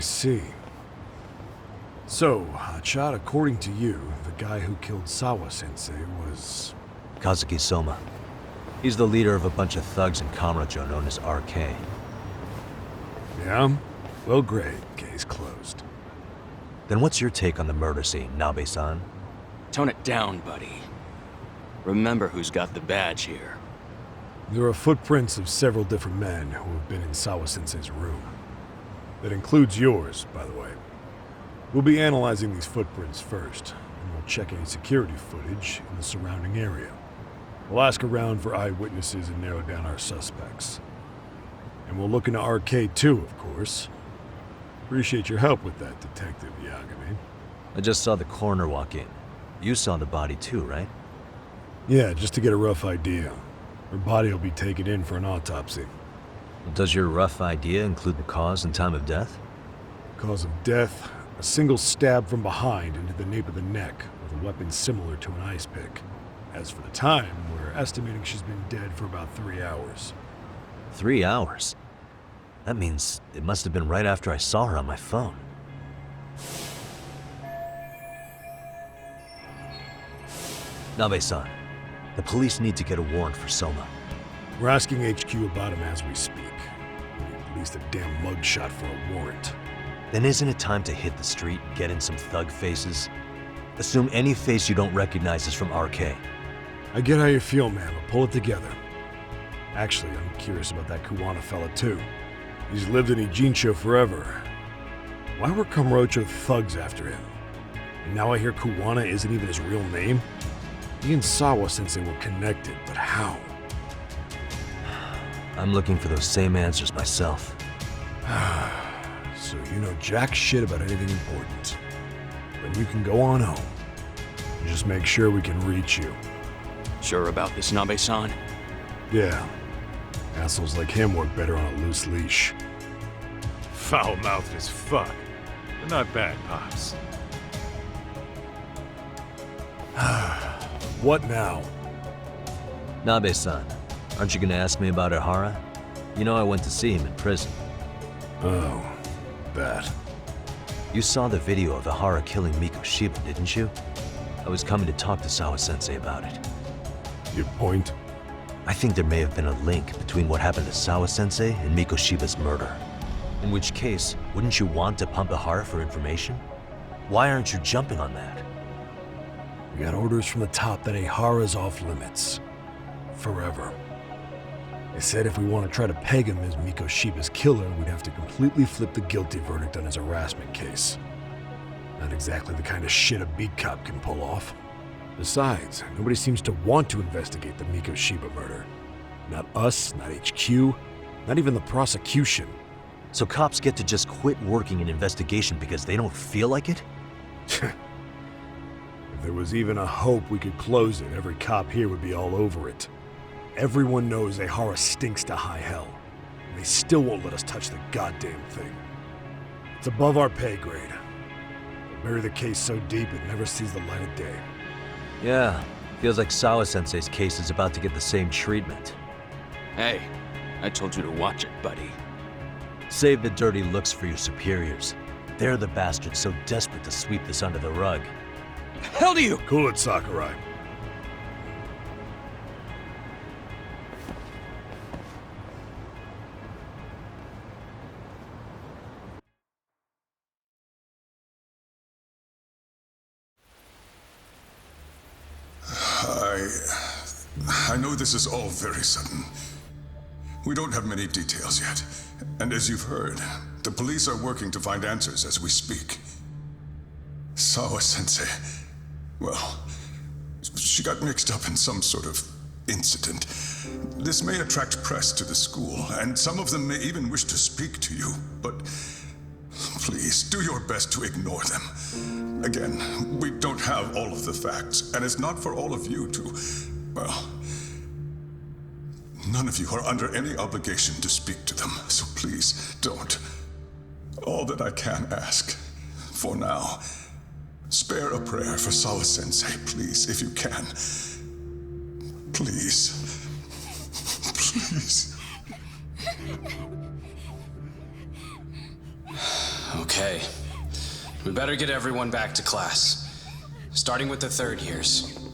I see. So, Chad, according to you, the guy who killed Sawa-sensei was... Kazuki Soma. He's the leader of a bunch of thugs in Kamura-tё known as RK. Yeah? Well, great. Case closed. Then what's your take on the murder scene, Nabe-san? Tone it down, buddy. Remember who's got the badge here. There are footprints of several different men who have been in Sawa-sensei's room. That includes yours, by the way. We'll be analyzing these footprints first, and we'll check any security footage in the surrounding area. We'll ask around for eyewitnesses and narrow down our suspects. And we'll look into RK too, of course. Appreciate your help with that, Detective Yagami. I just saw the coroner walk in. You saw the body too, right? Yeah, just to get a rough idea. Her body will be taken in for an autopsy. Does your rough idea include the cause and time of death? Cause of death, a single stab from behind into the nape of the neck with a weapon similar to an ice pick. As for the time, we're estimating she's been dead for about 3 hours. 3 hours? That means it must have been right after I saw her on my phone. Nabe-san, the police need to get a warrant for Soma. We're asking HQ about him as we speak. We need at least a damn mugshot for a warrant. Then isn't it time to hit the street, get in some thug faces? Assume any face you don't recognize is from RK. I get how you feel, man, but pull it together. Actually, I'm curious about that Kuwana fella too. He's lived in Idzin-tё forever. Why were Kamuro-tё thugs after him? And now I hear Kuwana isn't even his real name? He and Sawa-sensei were connected, but how? I'm looking for those same answers myself. So you know jack shit about anything important. Then you can go on home. Just make sure we can reach you. Sure about this, Nabe-san? Yeah. Assholes like him work better on a loose leash. Foul-mouthed as fuck. But not bad, Pops. What now? Nabe-san, aren't you gonna ask me about Ihara? You know I went to see him in prison. Oh, that. You saw the video of Ihara killing Miko Shiba, didn't you? I was coming to talk to Sawa-sensei about it. Your point? I think there may have been a link between what happened to Sawa-sensei and Miko Shiba's murder. In which case, wouldn't you want to pump Ihara for information? Why aren't you jumping on that? We got orders from the top that Ihara's off limits. Forever. They said if we want to try to peg him as Miko Shiba's killer, we'd have to completely flip the guilty verdict on his harassment case. Not exactly the kind of shit a beat cop can pull off. Besides, nobody seems to want to investigate the Miko Shiba murder. Not us, not HQ, not even the prosecution. So cops get to just quit working an investigation because they don't feel like it? If there was even a hope we could close it, every cop here would be all over it. Everyone knows Ihara stinks to high hell, and they still won't let us touch the goddamn thing. It's above our pay grade. They'll bury the case so deep it never sees the light of day. Yeah, feels like Sawa-sensei's case is about to get the same treatment. Hey, I told you to watch it, buddy. Save the dirty looks for your superiors. They're the bastards so desperate to sweep this under the rug. Hell do you? Cool it, Sakurai. I know this is all very sudden. We don't have many details yet. And as you've heard, the police are working to find answers as we speak. Sawa-sensei, well, she got mixed up in some sort of incident. This may attract press to the school, and some of them may even wish to speak to you, but please, do your best to ignore them. Again, we don't have all of the facts, and it's not for all of you to, well, none of you are under any obligation to speak to them, so please don't. All that I can ask, for now, spare a prayer for Sawa-sensei, please, if you can. Please. Please. Okay. Okay. We better get everyone back to class. Starting with the third years.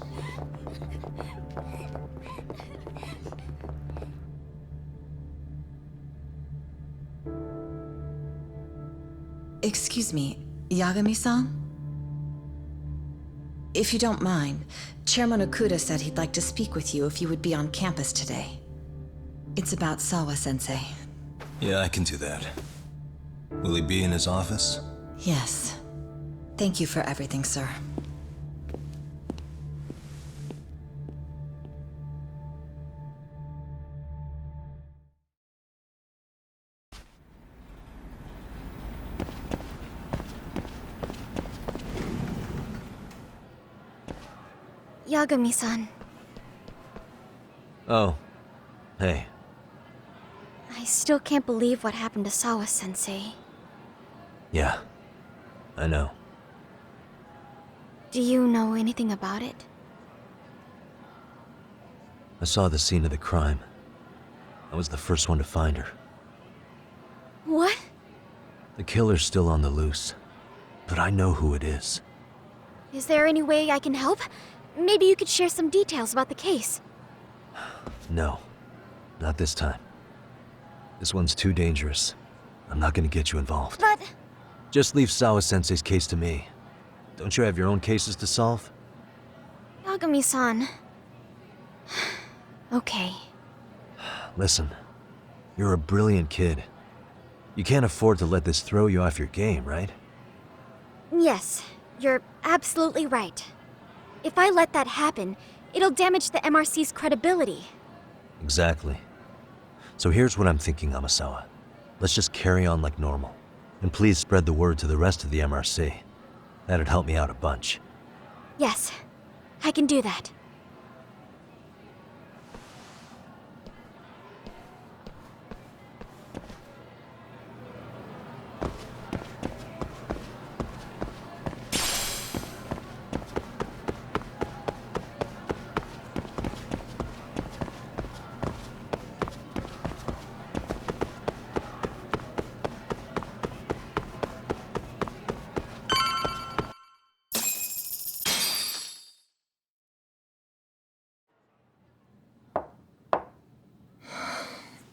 Excuse me, Yagami-san? If you don't mind, Chairman Okuda said he'd like to speak with you if you would be on campus today. It's about Sawa-sensei. Yeah, I can do that. Will he be in his office? Yes. Thank you for everything, sir. Yagami-san. Oh. Hey. I still can't believe what happened to Sawa-sensei. Yeah. I know. Do you know anything about it? I saw the scene of the crime. I was the first one to find her. What? The killer's still on the loose. But I know who it is. Is there any way I can help? Maybe you could share some details about the case. No. Not this time. This one's too dangerous. I'm not gonna get you involved. But... Just leave Sawa-sensei's case to me. Don't you have your own cases to solve? Yagami-san... Okay. Listen. You're a brilliant kid. You can't afford to let this throw you off your game, right? Yes, you're absolutely right. If I let that happen, it'll damage the MRC's credibility. Exactly. So here's what I'm thinking, Amasawa. Let's just carry on like normal. And please spread the word to the rest of the MRC. That'd help me out a bunch. Yes, I can do that.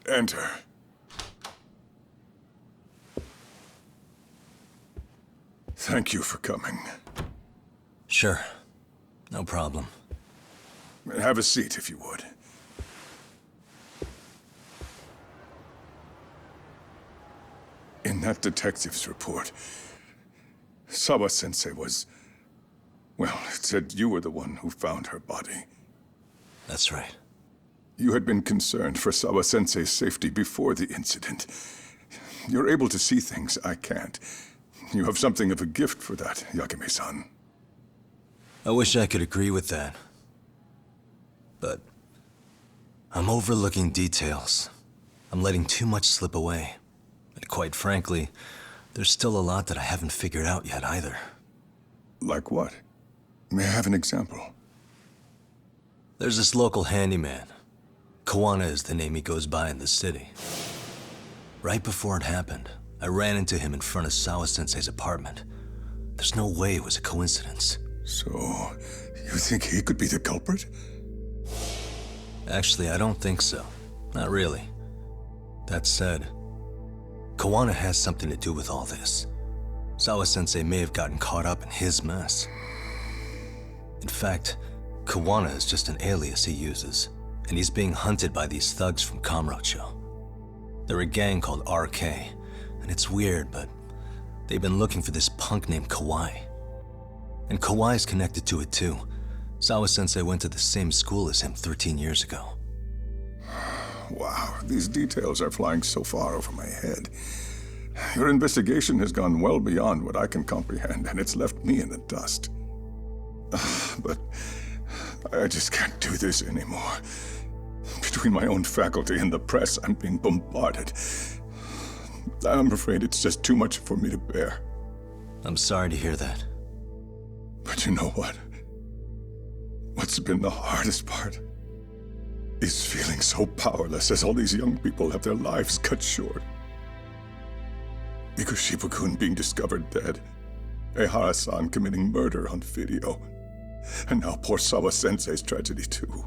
Enter. Thank you for coming. Sure. No problem. Have a seat, if you would. In that detective's report, Sawa-sensei was... Well, it said you were the one who found her body. That's right. You had been concerned for Sawa-sensei's safety before the incident. You're able to see things I can't. You have something of a gift for that, Yagami-san. I wish I could agree with that. But... I'm overlooking details. I'm letting too much slip away. And quite frankly, there's still a lot that I haven't figured out yet either. Like what? May I have an example? There's this local handyman. Kawana is the name he goes by in the city. Right before it happened, I ran into him in front of Sawa-sensei's apartment. There's no way it was a coincidence. So, you think he could be the culprit? Actually, I don't think so. Not really. That said, Kawana has something to do with all this. Sawa-sensei may have gotten caught up in his mess. In fact, Kawana is just an alias he uses, and he's being hunted by these thugs from Kamuro-tё. They're a gang called RK, and it's weird, but they've been looking for this punk named Kawai. And Kawai's connected to it too. Sawa-sensei went to the same school as him 13 years ago. Wow, these details are flying so far over my head. Your investigation has gone well beyond what I can comprehend, and it's left me in the dust. But I just can't do this anymore. Between my own faculty and the press, I'm being bombarded. I'm afraid it's just too much for me to bear. I'm sorry to hear that. But you know what? What's been the hardest part is feeling so powerless as all these young people have their lives cut short. Mikoshiba-kun being discovered dead, Ehara-san committing murder on video, and now poor Sawa-sensei's tragedy too.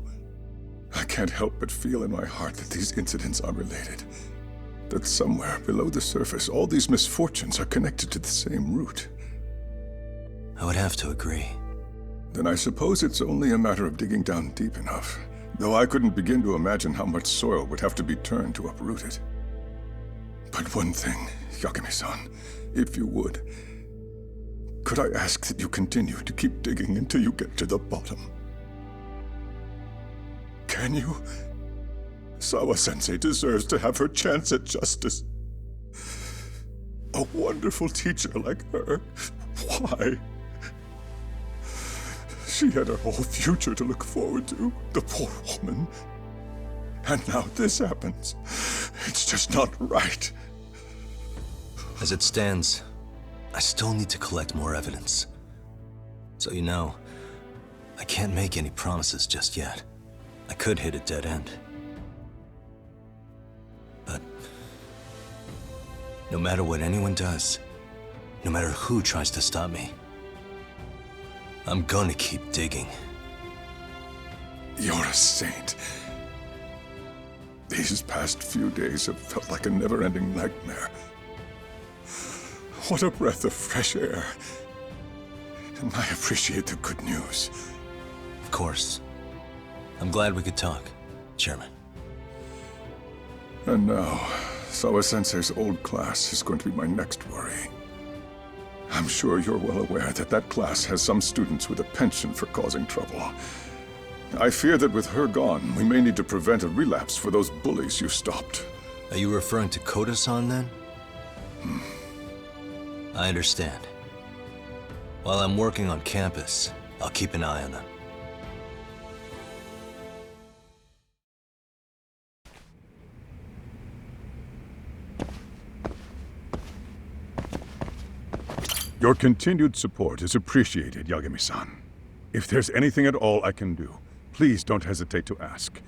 I can't help but feel in my heart that these incidents are related. That somewhere below the surface, all these misfortunes are connected to the same root. I would have to agree. Then I suppose it's only a matter of digging down deep enough, though I couldn't begin to imagine how much soil would have to be turned to uproot it. But one thing, Yagami-san, if you would, could I ask that you continue to keep digging until you get to the bottom? Can you? Sawa-sensei deserves to have her chance at justice. A wonderful teacher like her. Why? She had her whole future to look forward to, the poor woman. And now this happens. It's just not right. As it stands, I still need to collect more evidence. So you know, I can't make any promises just yet. I could hit a dead end. But no matter what anyone does, no matter who tries to stop me, I'm gonna keep digging. You're a saint. These past few days have felt like a never-ending nightmare. What a breath of fresh air. And I appreciate the good news. Of course. I'm glad we could talk, Chairman. And now, Sawa-sensei's old class is going to be my next worry. I'm sure you're well aware that that class has some students with a penchant for causing trouble. I fear that with her gone, we may need to prevent a relapse for those bullies you stopped. Are you referring to Koda-san then? I understand. While I'm working on campus, I'll keep an eye on them. Your continued support is appreciated, Yagami-san. If there's anything at all I can do, please don't hesitate to ask.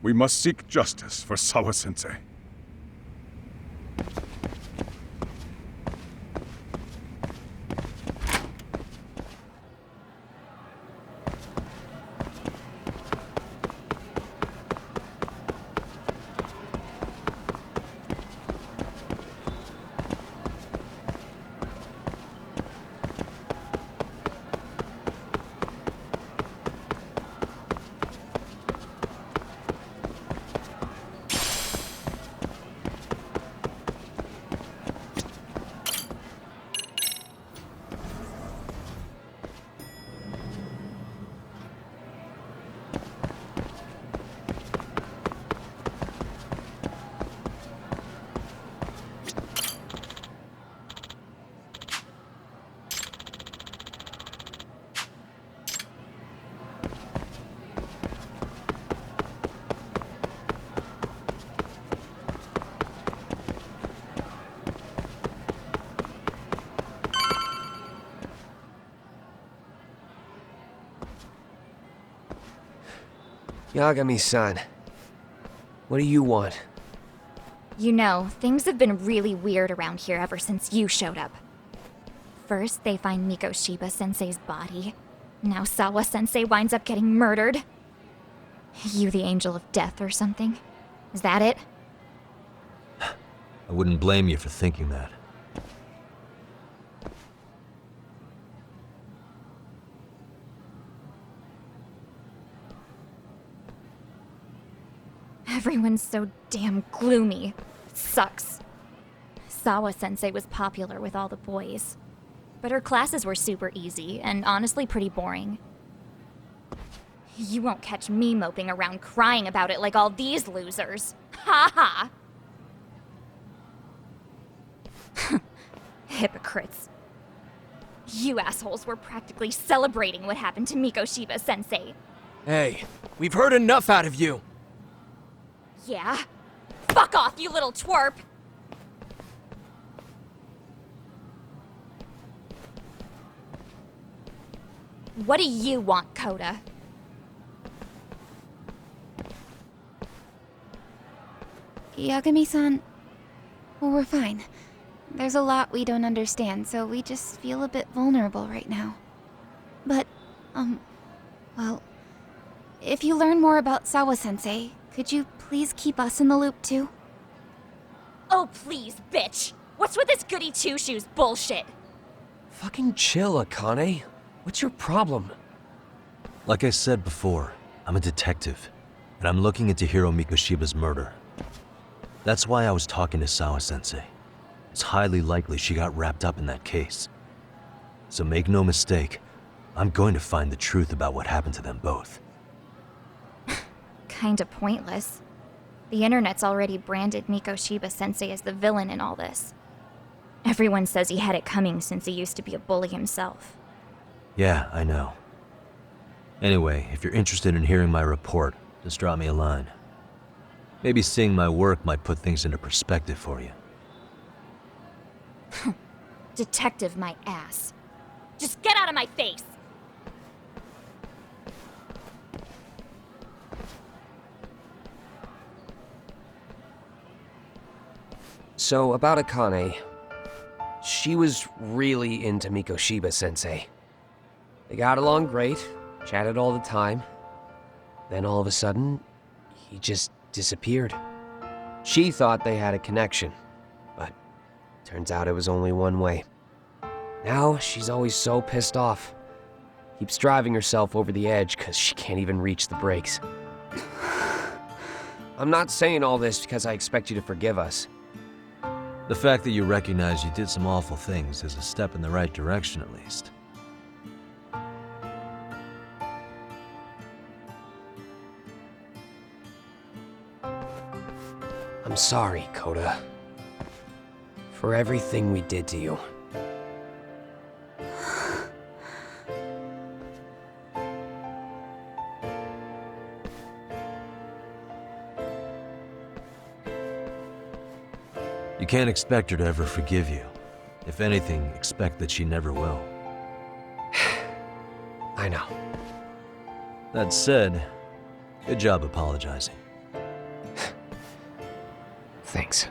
We must seek justice for Sawa-sensei. Yagami-san, what do you want? You know, things have been really weird around here ever since you showed up. First, they find Mikoshiba-sensei's body. Now Sawa-sensei winds up getting murdered. You the angel of death or something? Is that it? I wouldn't blame you for thinking that. Everyone's so damn gloomy. It sucks. Sawa-sensei was popular with all the boys. But her classes were super easy, and honestly pretty boring. You won't catch me moping around crying about it like all these losers. Ha ha! Hypocrites. You assholes were practically celebrating what happened to Mikoshiba-sensei. Hey, we've heard enough out of you! Yeah? Fuck off, you little twerp! What do you want, Koda? Yagami-san, we're fine. There's a lot we don't understand, so we just feel a bit vulnerable right now. But, well, if you learn more about Sawa-sensei, could you please keep us in the loop too? Oh, please, bitch! What's with this goody two-shoes bullshit? Fucking chill, Akane. What's your problem? Like I said before, I'm a detective, and I'm looking into Hiro Mikoshiba's murder. That's why I was talking to Sawa-sensei. It's highly likely she got wrapped up in that case. So make no mistake, I'm going to find the truth about what happened to them both. Kinda pointless. The internet's already branded Mikoshiba-sensei as the villain in all this. Everyone says he had it coming since he used to be a bully himself. Yeah, I know. Anyway, if you're interested in hearing my report, just drop me a line. Maybe seeing my work might put things into perspective for you. Detective my ass. Just get out of my face! So, about Akane. She was really into Mikoshiba-sensei. They got along great, chatted all the time. Then all of a sudden, he just disappeared. She thought they had a connection, but turns out it was only one way. Now, she's always so pissed off. Keeps driving herself over the edge because she can't even reach the brakes. I'm not saying all this because I expect you to forgive us. The fact that you recognize you did some awful things is a step in the right direction, at least. I'm sorry, Koda. For everything we did to you. You can't expect her to ever forgive you. If anything, expect that she never will. I know. That said, good job apologizing. Thanks.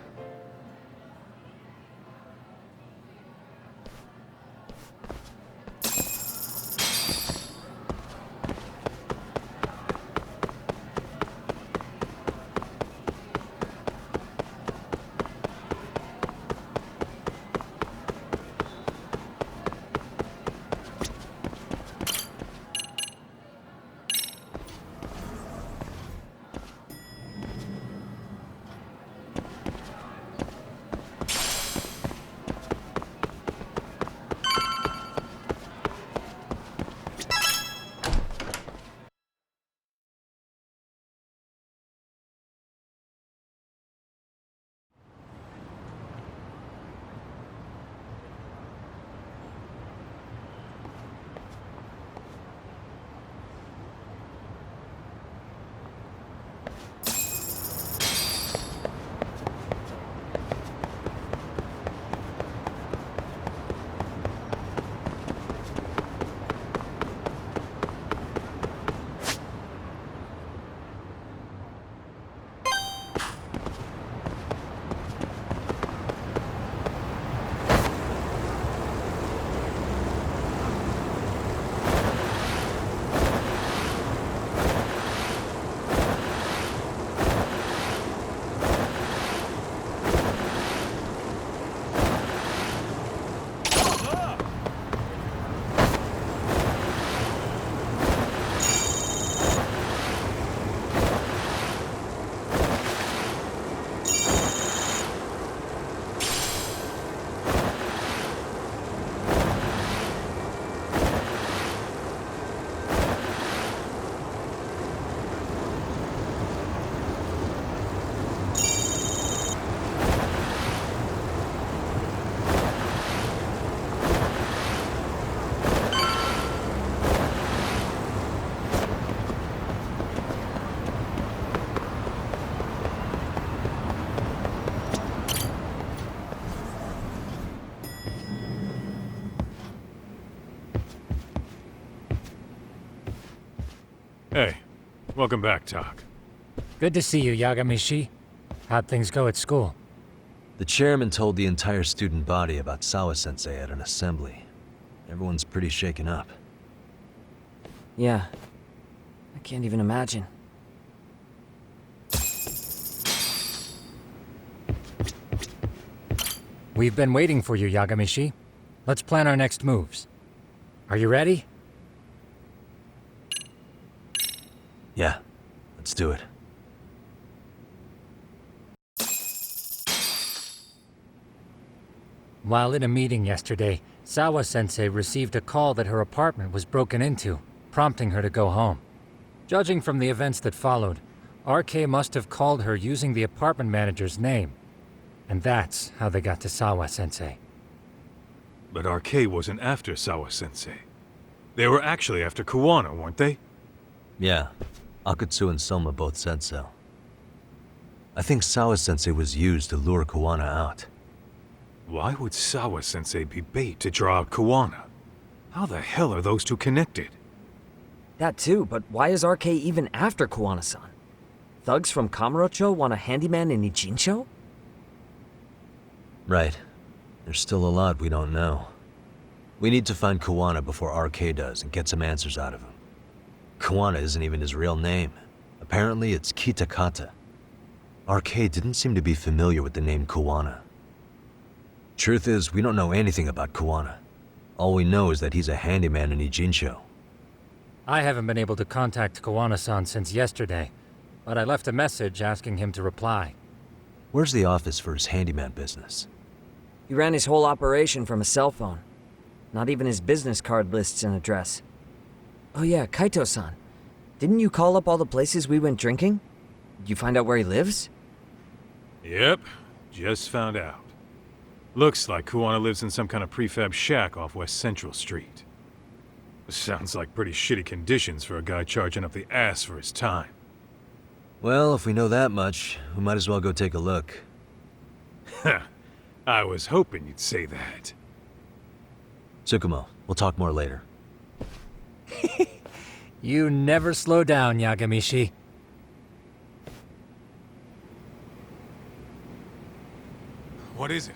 Hey, welcome back, Tak. Good to see you, Yagami-shi. How'd things go at school? The chairman told the entire student body about Sawa-sensei at an assembly. Everyone's pretty shaken up. Yeah. I can't even imagine. We've been waiting for you, Yagami-shi. Let's plan our next moves. Are you ready? Yeah, let's do it. While in a meeting yesterday, Sawa-sensei received a call that her apartment was broken into, prompting her to go home. Judging from the events that followed, RK must have called her using the apartment manager's name. And that's how they got to Sawa-sensei. But RK wasn't after Sawa-sensei. They were actually after Kawana, weren't they? Yeah, Akutsu and Soma both said so. I think Sawa-sensei was used to lure Kawana out. Why would Sawa-sensei be bait to draw out Kawana? How the hell are those two connected? That too, but why is RK even after Kawana-san? Thugs from Kamuro-tё want a handyman in Idzin-tё? Right. There's still a lot we don't know. We need to find Kawana before RK does and get some answers out of him. Kawana isn't even his real name. Apparently it's Kitakata. RK didn't seem to be familiar with the name Kawana. Truth is, we don't know anything about Kawana. All we know is that he's a handyman in Idzin-tё. I haven't been able to contact Kawana-san since yesterday, but I left a message asking him to reply. Where's the office for his handyman business? He ran his whole operation from a cell phone. Not even his business card lists an address. Oh yeah, Kaito-san. Didn't you call up all the places we went drinking? Did you find out where he lives? Yep, just found out. Looks like Kawana lives in some kind of prefab shack off West Central Street. Sounds like pretty shitty conditions for a guy charging up the ass for his time. Well, if we know that much, we might as well go take a look. I was hoping you'd say that. Tsukumo, we'll talk more later. You never slow down, Yagami-shi. What is it?